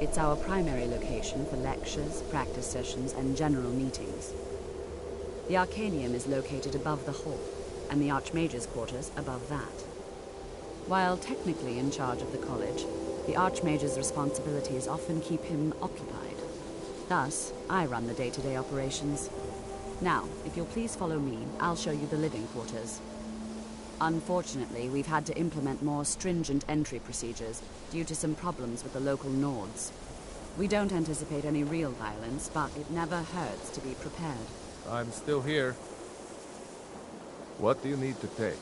It's our primary location for lectures, practice sessions, and general meetings. The Arcanium is located above the hall, and the Archmage's quarters above that. While technically in charge of the college, the Archmage's responsibilities often keep him occupied. Thus, I run the day-to-day operations. Now, if you'll please follow me, I'll show you the living quarters. Unfortunately, we've had to implement more stringent entry procedures due to some problems with the local Nords. We don't anticipate any real violence, but it never hurts to be prepared. I'm still here. What do you need to take?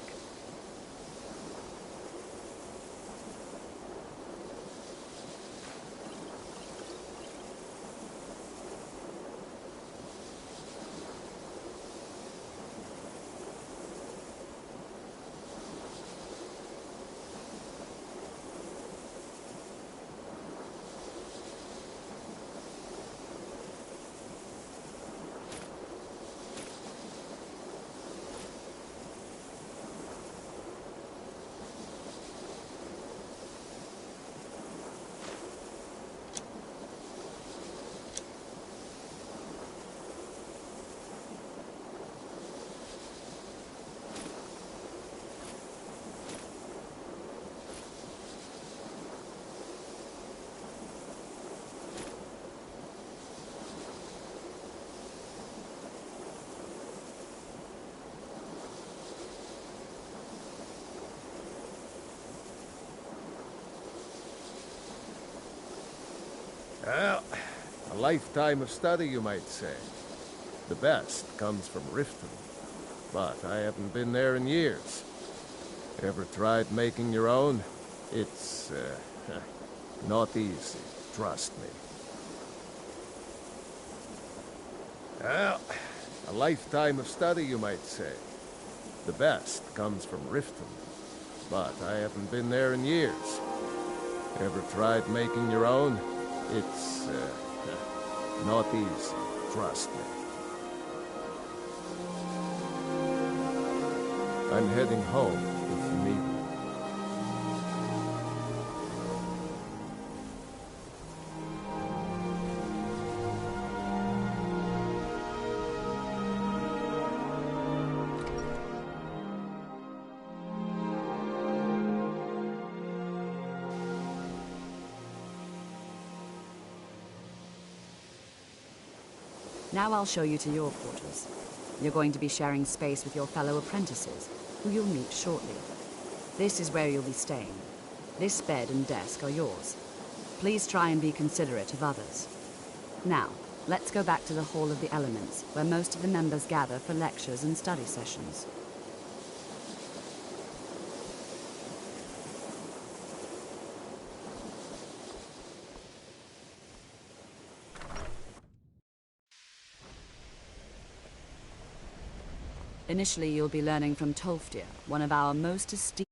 Well, a lifetime of study, you might say. The best comes from Riften, but I haven't been there in years. Ever tried making your own? It's, not easy, trust me. Well, a lifetime of study, you might say. The best comes from Riften, but I haven't been there in years. Ever tried making your own? It's, not easy, trust me. I'm heading home, if you need me. Now I'll show you to your quarters. You're going to be sharing space with your fellow apprentices, who you'll meet shortly. This is where you'll be staying. This bed and desk are yours. Please try and be considerate of others. Now, let's go back to the Hall of the Elements, where most of the members gather for lectures and study sessions. Initially, you'll be learning from Tolfdir, one of our most esteemed...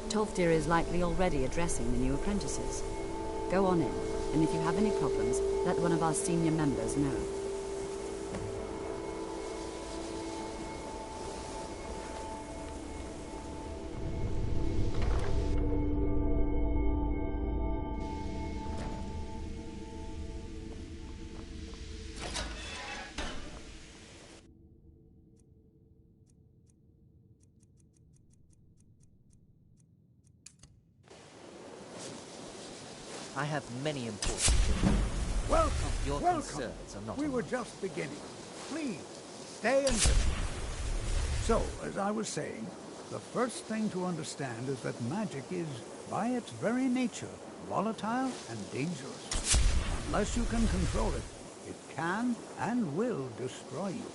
Tolfdir is likely already addressing the new apprentices. Go on in, and if you have any problems, let one of our senior members know. I have many important things. Welcome, Your welcome. concerns are not We on were me. just beginning. Please, stay and listen. So, as I was saying, the first thing to understand is that magic is, by its very nature, volatile and dangerous. Unless you can control it, it can and will destroy you.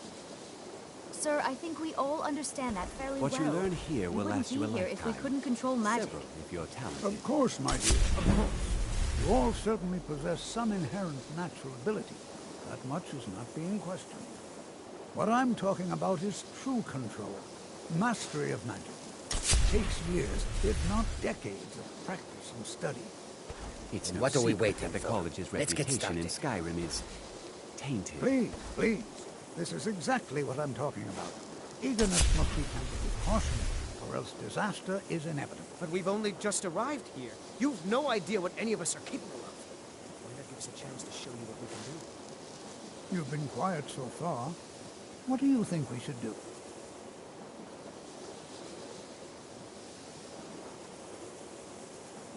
Sir, I think we all understand that fairly well. What you learn here will last you a We wouldn't be here if we lifetime. couldn't control magic. Several, if you're talented. Of course, my dear, of course. You all certainly possess some inherent natural ability. That much is not being questioned. What I'm talking about is true control, mastery of magic. It takes years, if not decades, of practice and study. It's no What are we secret waiting that the for? college's Let's get reputation in started. Skyrim is tainted. Please, please. This is exactly what I'm talking about. Eagerness must be tempered with caution, or else disaster is inevitable. But we've only just arrived here. You've no idea what any of us are capable of. Why not give us a chance to show you what we can do? You've been quiet so far. What do you think we should do?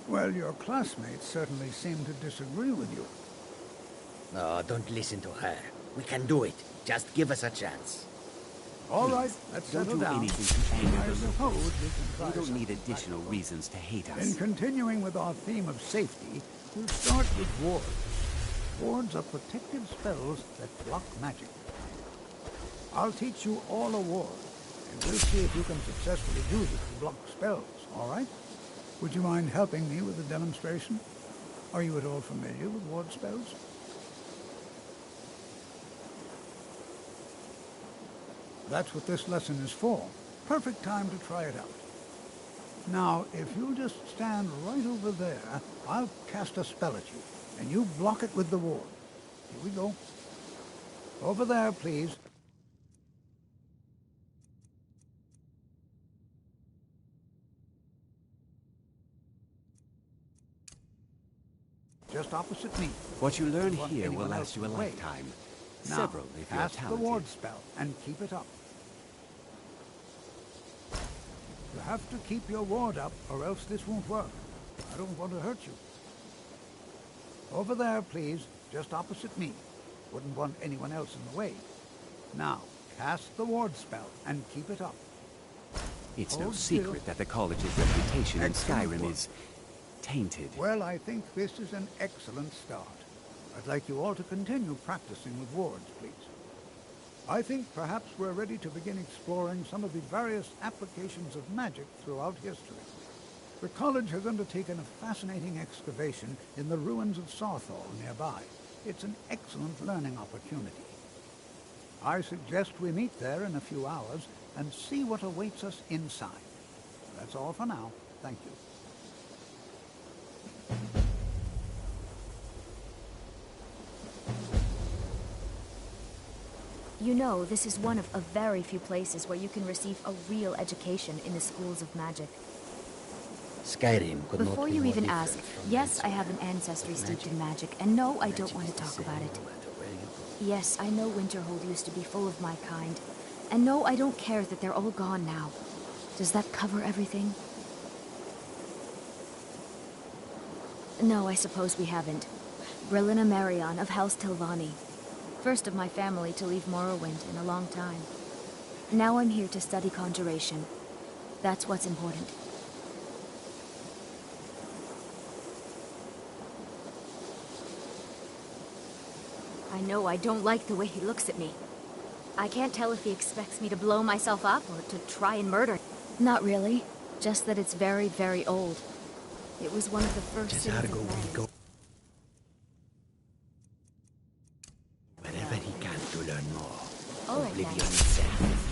Well, your classmates certainly seem to disagree with you. No, don't listen to her. We can do it. Just give us a chance. All right, let's Don't settle do down. anything to anger I the suppose locals. we can try We don't need something additional practical. reasons to hate In us. continuing with our theme of safety, we'll start with wards. Wards are protective spells that block magic. I'll teach you all a ward, and we'll see if you can successfully use it to block spells, all right? Would you mind helping me with the demonstration? Are you at all familiar with ward spells? That's what this lesson is for. Perfect time to try it out. Now, if you'll just stand right over there, I'll cast a spell at you, and you block it with the ward. Here we go. Over there, please. Just opposite me. What you learn Want here will anyone last else you a in the way? lifetime. Now, Several, if you're cast the talented. ward spell and keep it up. You have to keep your ward up, or else this won't work. I don't want to hurt you. Over there, please, just opposite me. Wouldn't want anyone else in the way. Now, cast the ward spell and keep it up. It's no Hold still. secret that the college's reputation in Excellent Skyrim work. is tainted. Well, I think this is an excellent start. I'd like you all to continue practicing with wards, please. I think perhaps we're ready to begin exploring some of the various applications of magic throughout history. The college has undertaken a fascinating excavation in the ruins of Sarthal nearby. It's an excellent learning opportunity. I suggest we meet there in a few hours and see what awaits us inside. That's all for now. Thank you. You know, this is one of a very few places where you can receive a real education in the schools of magic. Skyrim could not Before be you more even different ask, from yes, elsewhere. I have an ancestry steeped in magic, and no, I don't want to talk about it. No matter where you go. Yes, I know Winterhold used to be full of my kind, and no, I don't care that they're all gone now. Does that cover everything? No, I suppose we haven't. Brillina Marion of House Tilvani. First of my family to leave Morrowind in a long time. Now I'm here to study conjuration. That's what's important. I know I don't like the way he looks at me. I can't tell if he expects me to blow myself up or to try and murder. Not really. Just that it's very, very old. It was one of the first cities Desargo of will man. go wherever he can to learn more. All right, Oblivion then. itself.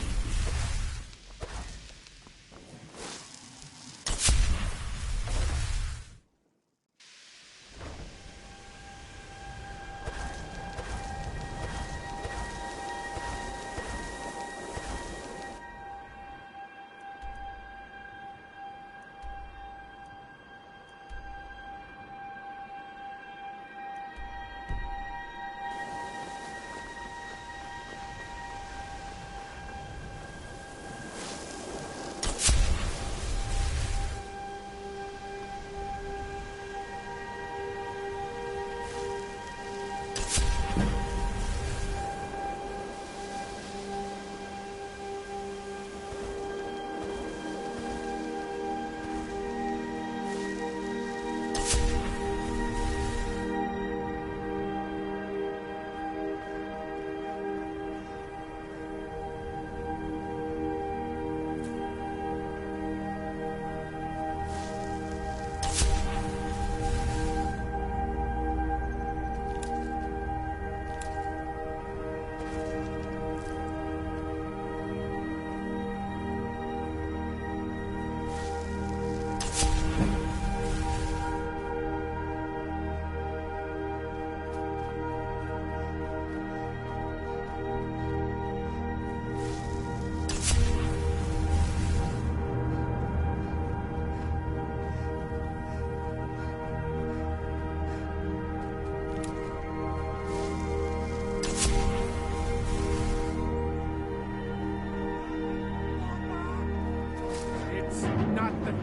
That's not the...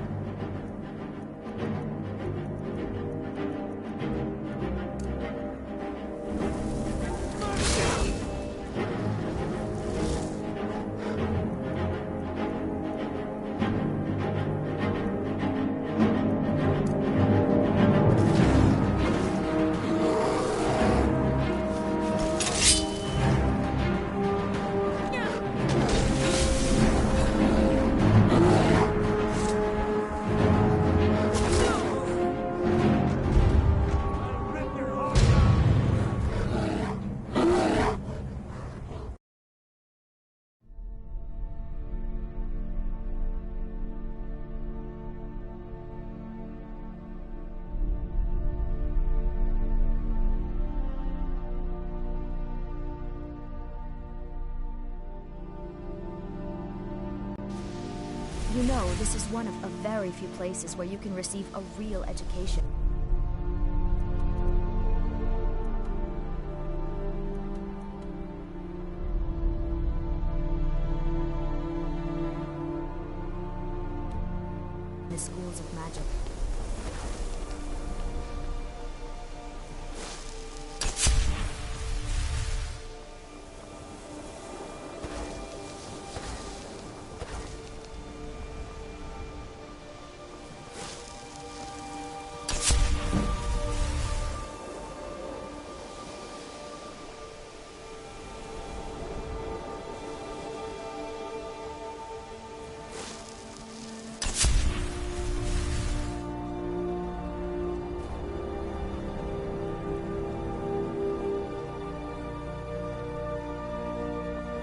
You know, this is one of a very few places where you can receive a real education. The schools of magic.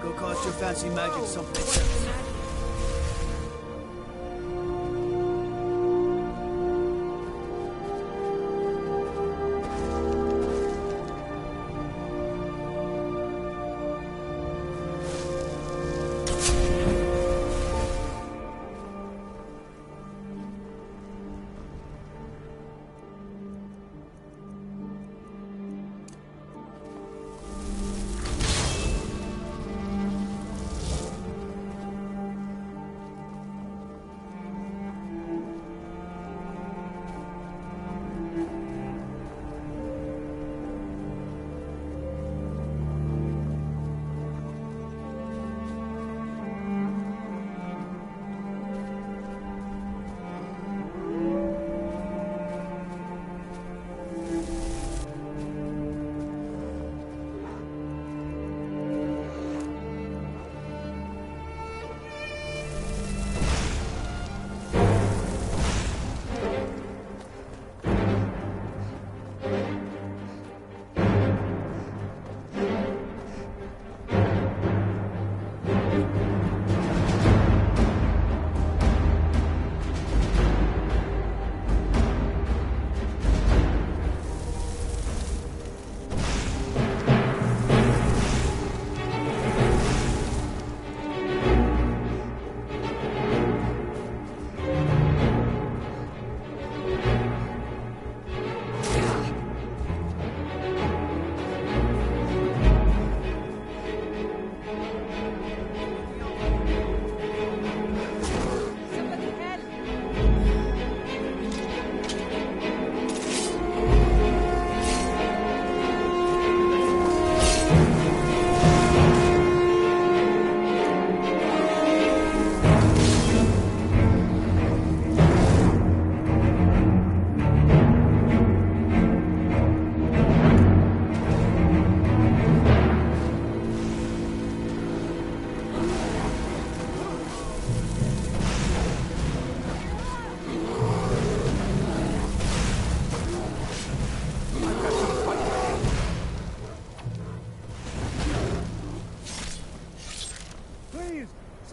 Go cast your fancy magic someplace else.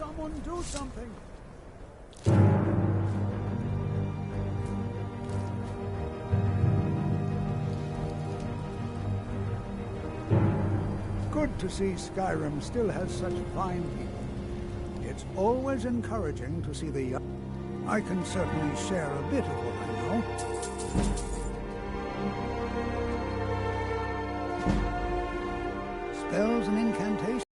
Someone do something! Good to see Skyrim still has such fine people. It's always encouraging to see the young. I can certainly share a bit of what I know. Spells and incantations.